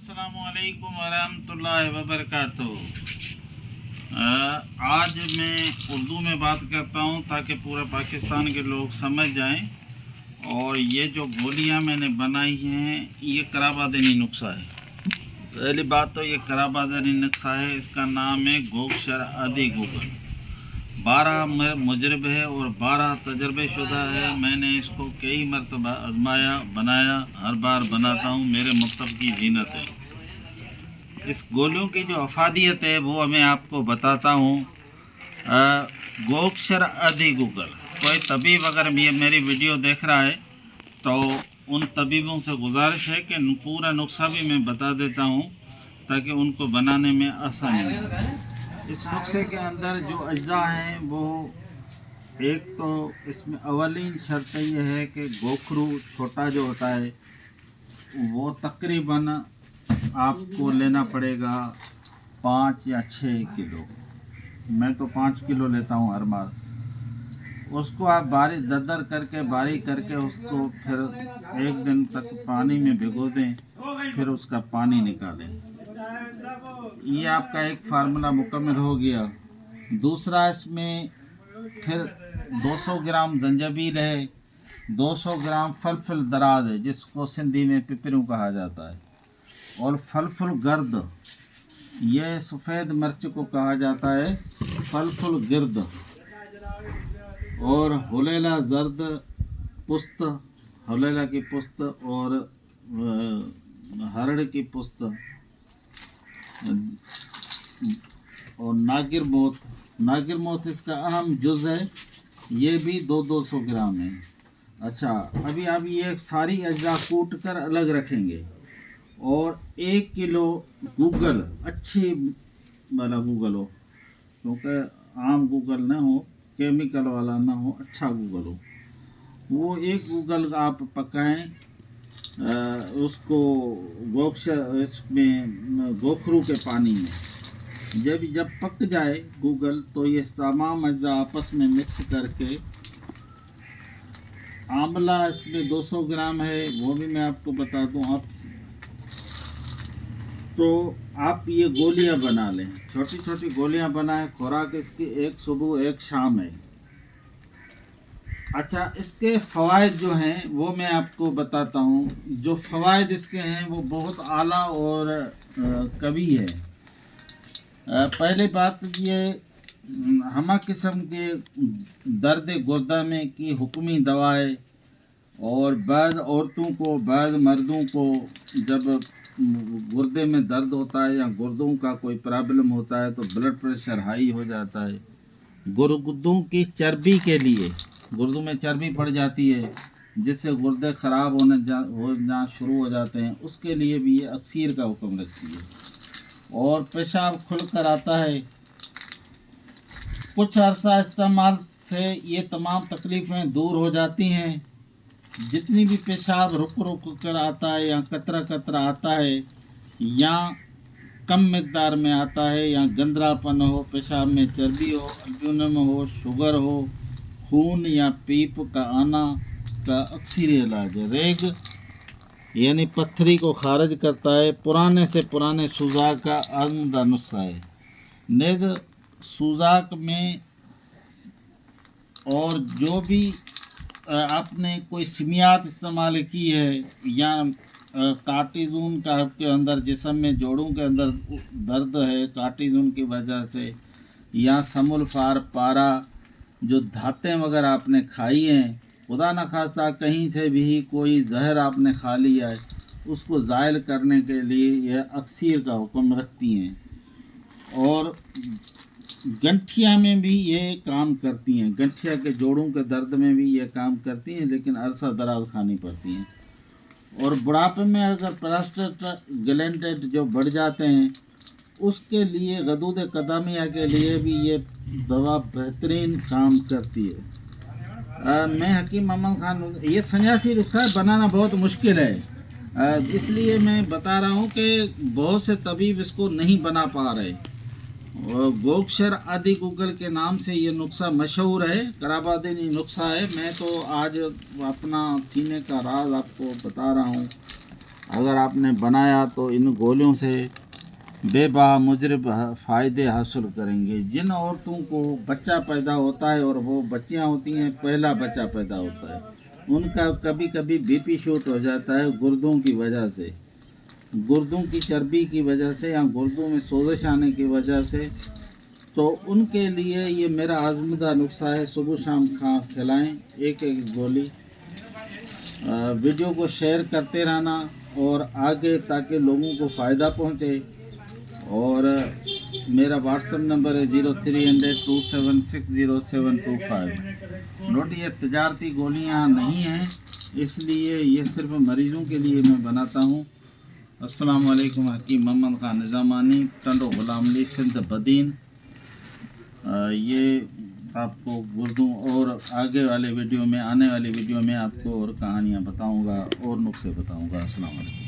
अस्सलामुअलैकुम वरहमतुल्लाहि वबरकातुहू। आज मैं उर्दू में बात करता हूँ ताकि पूरा पाकिस्तान के लोग समझ जाएं। और ये जो गोलियाँ मैंने बनाई हैं ये कराबादनी नुस्खा है। पहली बात तो ये कराबादनी नुस्खा है, इसका नाम है गोगशर आदि गूगल। 12 मुजरब है और 12 तजर्बे शुदा है। मैंने इसको कई मरतबा आजमाया, बनाया, हर बार बनाता हूँ। मेरे मतलब की जीनत है। इस गोलियों की जो अफादियत है वो मैं आपको बताता हूँ। गोगशर आदि गूगल, कोई तबीब अगर ये मेरी वीडियो देख रहा है तो उन तबीबों से गुजारिश है कि पूरा नुस्खा भी मैं बता देता हूँ ताकि उनको बनाने में आसानी हो। इस नुस्खे के अंदर जो अज्जा हैं वो, एक तो इसमें अवलीन शर्त ये है कि गोखरू छोटा जो होता है वो तकरीबन आपको लेना पड़ेगा 5 या 6 किलो। मैं तो 5 किलो लेता हूँ हर बार। उसको आप बारीक दरदर करके बारीक करके उसको फिर एक दिन तक पानी में भिगो दें, फिर उसका पानी निकालें। ये आपका एक फार्मूला मुकम्मल हो गया। दूसरा, इसमें फिर 200 ग्राम जंजबील है, 200 ग्राम फलफल दराज है जिसको सिंधी में पिपरू कहा जाता है, और फलफल गर्द, ये सफ़ेद मिर्च को कहा जाता है फलफल गिर्द, और हुलेला जर्द पुस्त, हुलेला की पुस्त, और हरड़ की पुस्त, और नागिर मोथ इसका अहम जुज़ है। ये भी 200 ग्राम है। अच्छा, अभी आप ये सारी अज्जा कूट कर अलग रखेंगे, और 1 किलो गूगल, अच्छी वाला गूगल हो, क्योंकि आम गूगल ना हो, केमिकल वाला ना हो, अच्छा गूगल हो, वो 1 गूगल आप पकाएं। उसको इसमें गोखरू के पानी में जब पक जाए गूगल तो ये तमाम अज्जा आपस में मिक्स करके, आंवला इसमें 200 ग्राम है, वो भी मैं आपको बता दूं। तो आप ये गोलियां बना लें, छोटी छोटी गोलियां बनाएं। खुराक इसकी एक सुबह एक शाम है। अच्छा, इसके फ़वाइद जो हैं वो मैं आपको बताता हूँ। जो फ़वाइद इसके हैं वो बहुत आला और कवी है। पहली बात ये, हमा किस्म के दर्द गुर्दा में की हुक्मी दवाएं, और बाज़ औरतों को, बाज़ मर्दों को जब गुर्दे में दर्द होता है या गुर्दों का कोई प्रॉब्लम होता है तो ब्लड प्रेशर हाई हो जाता है, गुर्दों की चर्बी के लिए, गुर्दों में चर्बी पड़ जाती है जिससे गुर्दे ख़राब होना शुरू हो जाते हैं, उसके लिए भी ये अक्सीर का हुक्म रखती है। और पेशाब खुल कर आता है। कुछ अरसा इस्तेमाल से ये तमाम तकलीफ़ें दूर हो जाती हैं। जितनी भी पेशाब रुक कर आता है या कतरा कतरा आता है या कम मिकदार में आता है या गंदरापन हो, पेशाब में चर्बी हो, अल्बुमिन हो, शुगर हो, खून या पीप का आना का अक्सर इलाज है। रेग यानी पत्थरी को खारिज करता है। पुराने से पुराने सुजाक का आमदा नुस्खा है। नेग सुजाक में, और जो भी आपने कोई सिमियात इस्तेमाल की है या कार्टिजून का आपके अंदर जिस्म में जोड़ों के अंदर दर्द है कार्टिजून की वजह से, या समूलफार पारा, जो धातें वगैरह आपने खाई हैं, खुदा न खास्ता कहीं से भी कोई जहर आपने खा लिया है, उसको ज़ायल करने के लिए यह अक्सीर का हुक्म रखती हैं। और गंठिया में भी ये काम करती हैं, गंठिया के जोड़ों के दर्द में भी ये काम करती हैं, लेकिन अरसा दराज खानी पड़ती हैं। और बुढ़ापे में अगर प्रोस्टेट ग्लैंड जो बढ़ जाते हैं उसके लिए, गदूद कदमिया के लिए भी ये दवा बेहतरीन काम करती है। मैं हकीम मोहम्मद खान। ये सन्यासी नुस्खा बनाना बहुत मुश्किल है, इसलिए मैं बता रहा हूँ कि बहुत से तबीब इसको नहीं बना पा रहे। और गोगशर आदि गूगल के नाम से ये नुस्खा मशहूर है, कराबादनी नुस्खा है। मैं तो आज अपना सीने का राज आपको बता रहा हूँ। اگر آپ نے بنایا تو ان گولیوں سے بے بہا مضر فائدے حاصل کریں گے۔ جن عورتوں کو بچہ پیدا ہوتا ہے اور وہ بچیاں ہوتی ہیں، پہلا بچہ پیدا ہوتا ہے، ان کا کبھی کبھی بی پی شوٹ ہو جاتا ہے گردوں کی وجہ سے، گردوں کی چربی کی وجہ سے یا گردوں میں سوزش آنے کی وجہ سے، تو ان کے لیے یہ میرا آزمودہ نسخہ ہے، صبح شام کھلائیں ایک گولی۔ ویڈیو کو شیئر کرتے رہنا اور آگے تاکہ لوگوں کو فائدہ پہنچے۔ اور میرا واٹس ایپ نمبر ہے 0300276025۔ نوٹ یہ تجارتی گولیاں نہیں ہیں، اس لیے یہ صرف مریضوں کے لیے میں بناتا ہوں۔ السلام علیکم۔ حکیم محمد خان نظامانی، ٹنڈو غلام علی، سندھ بدین۔ یہ آپ کو گردوں اور آگے والے ویڈیو میں، آنے والی ویڈیو میں آپ کو اور کہانیاں بتاؤں گا اور نسخے بتاؤں گا۔ السلام علیکم۔